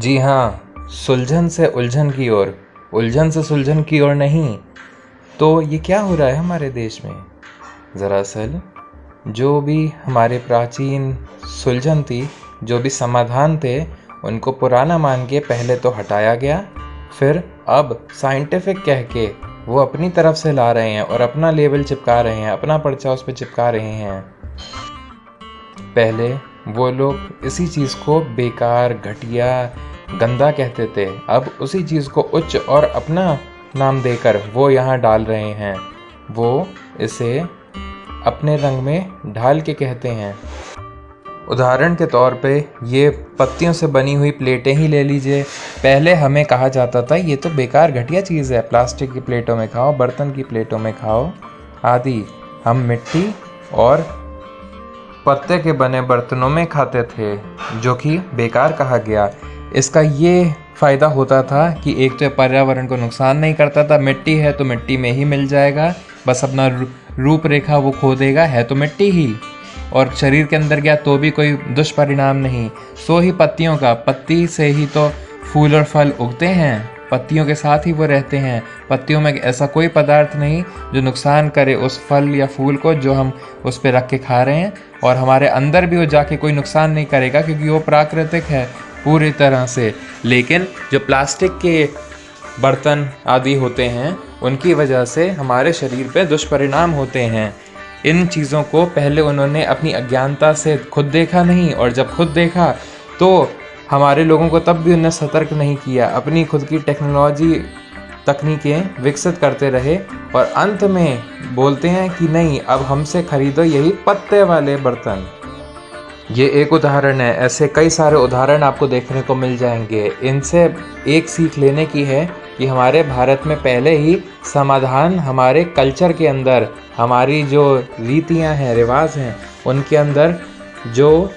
जी हाँ, सुलझन से उलझन की ओर, उलझन से सुलझन की ओर नहीं। तो ये क्या हो रहा है हमारे देश में? दरअसल जो भी हमारे प्राचीन सुलझन थी, जो भी समाधान थे, उनको पुराना मान के पहले तो हटाया गया, फिर अब साइंटिफिक कह के वो अपनी तरफ से ला रहे हैं और अपना लेबल चिपका रहे हैं, अपना पर्चा उस पर चिपका रहे हैं। पहले वो लोग इसी चीज़ को बेकार, घटिया, गंदा कहते थे, अब उसी चीज़ को उच्च और अपना नाम देकर वो यहाँ डाल रहे हैं। वो इसे अपने रंग में ढाल के कहते हैं। उदाहरण के तौर पे ये पत्तियों से बनी हुई प्लेटें ही ले लीजिए। पहले हमें कहा जाता था ये तो बेकार घटिया चीज़ है, प्लास्टिक की प्लेटों में खाओ, बर्तन की प्लेटों में खाओ आदि। हम मिट्टी और पत्ते के बने बर्तनों में खाते थे, जो कि बेकार कहा गया। इसका ये फ़ायदा होता था कि एक तो पर्यावरण को नुकसान नहीं करता था, मिट्टी है तो मिट्टी में ही मिल जाएगा, बस अपना रूपरेखा वो खो देगा, है तो मिट्टी ही, और शरीर के अंदर गया तो भी कोई दुष्परिणाम नहीं। सो ही पत्तियों का, पत्ती से ही तो फूल और फल उगते हैं, पत्तियों के साथ ही वो रहते हैं। पत्तियों में ऐसा कोई पदार्थ नहीं जो नुकसान करे उस फल या फूल को जो हम उस पर रख के खा रहे हैं, और हमारे अंदर भी वो जाके कोई नुकसान नहीं करेगा क्योंकि वो प्राकृतिक है पूरी तरह से। लेकिन जो प्लास्टिक के बर्तन आदि होते हैं, उनकी वजह से हमारे शरीर पे दुष्परिणाम होते हैं। इन चीज़ों को पहले उन्होंने अपनी अज्ञानता से खुद देखा नहीं, और जब खुद देखा तो हमारे लोगों को तब भी उन्हें सतर्क नहीं किया, अपनी खुद की टेक्नोलॉजी तकनीकें विकसित करते रहे, और अंत में बोलते हैं कि नहीं, अब हमसे खरीदो यही पत्ते वाले बर्तन। ये एक उदाहरण है, ऐसे कई सारे उदाहरण आपको देखने को मिल जाएंगे। इनसे एक सीख लेने की है कि हमारे भारत में पहले ही समाधान हमारे कल्चर के अंदर, हमारी जो रीतियां हैं, रिवाज हैं, उनके अंदर जो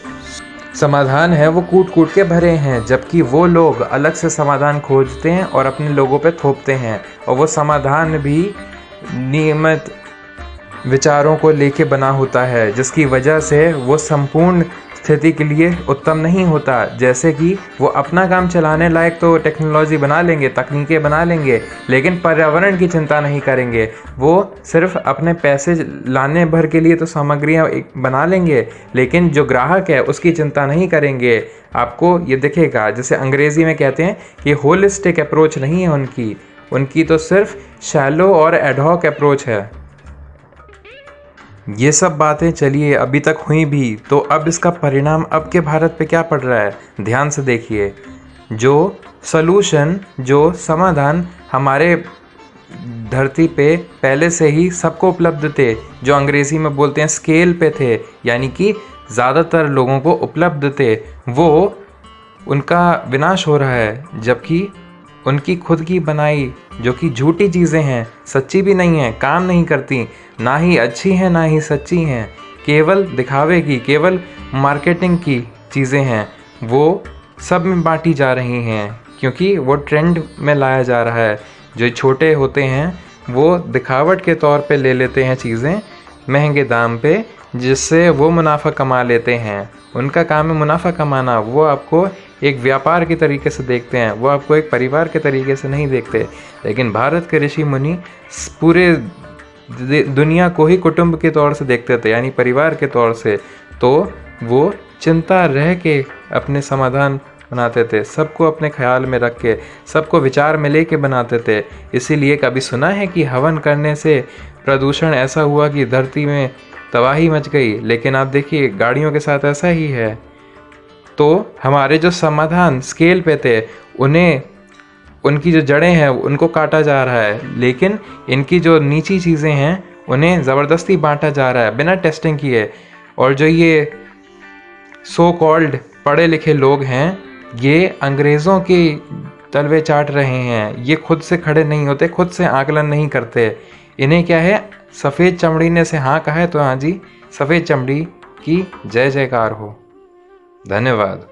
समाधान है वो कूट कूट के भरे हैं, जबकि वो लोग अलग से समाधान खोजते हैं और अपने लोगों पे थोपते हैं, और वो समाधान भी नियमित विचारों को लेके बना होता है, जिसकी वजह से वो संपूर्ण स्थिति के लिए उत्तम नहीं होता। जैसे कि वो अपना काम चलाने लायक तो टेक्नोलॉजी बना लेंगे, तकनीकें बना लेंगे, लेकिन पर्यावरण की चिंता नहीं करेंगे। वो सिर्फ अपने पैसे लाने भर के लिए तो सामग्रियाँ बना लेंगे, लेकिन जो ग्राहक है उसकी चिंता नहीं करेंगे। आपको ये दिखेगा, जैसे अंग्रेज़ी में कहते हैं कि होलिस्टिक अप्रोच नहीं है उनकी तो सिर्फ शैलो और एडहॉक अप्रोच है। ये सब बातें चलिए अभी तक हुई भी, तो अब इसका परिणाम अब के भारत पे क्या पड़ रहा है, ध्यान से देखिए। जो सॉल्यूशन, जो समाधान हमारे धरती पे पहले से ही सबको उपलब्ध थे, जो अंग्रेज़ी में बोलते हैं स्केल पे थे, यानी कि ज़्यादातर लोगों को उपलब्ध थे, वो उनका विनाश हो रहा है। जबकि उनकी खुद की बनाई जो कि झूठी चीज़ें हैं, सच्ची भी नहीं हैं, काम नहीं करती, ना ही अच्छी हैं ना ही सच्ची हैं, केवल दिखावे की, केवल मार्केटिंग की चीज़ें हैं, वो सब में बांटी जा रही हैं, क्योंकि वो ट्रेंड में लाया जा रहा है। जो छोटे होते हैं वो दिखावट के तौर पे ले लेते हैं चीज़ें महंगे दाम पे, जिससे वो मुनाफा कमा लेते हैं। उनका काम है मुनाफा कमाना, वो आपको एक व्यापार के तरीके से देखते हैं, वो आपको एक परिवार के तरीके से नहीं देखते। लेकिन भारत के ऋषि मुनि पूरे दुनिया को ही कुटुंब के तौर से देखते थे, यानी परिवार के तौर से। तो वो चिंता रह के अपने समाधान बनाते थे, सबको अपने ख्याल में रख के, सबको विचार में लेके बनाते थे। इसीलिए कभी सुना है कि हवन करने से प्रदूषण ऐसा हुआ कि धरती में तबाही मच गई? लेकिन आप देखिए गाड़ियों के साथ ऐसा ही है। तो हमारे जो समाधान स्केल पे थे, उन्हें, उनकी जो जड़ें हैं उनको काटा जा रहा है, लेकिन इनकी जो नीची चीज़ें हैं उन्हें ज़बरदस्ती बांटा जा रहा है बिना टेस्टिंग किए। और जो ये सो कॉल्ड पढ़े लिखे लोग हैं, ये अंग्रेज़ों के तलवे चाट रहे हैं, ये खुद से खड़े नहीं होते, खुद से आकलन नहीं करते। इन्हें क्या है, सफ़ेद चमड़ी ने से हाँ कहा है तो हाँ जी, सफ़ेद चमड़ी की जय जयकार हो। धन्यवाद।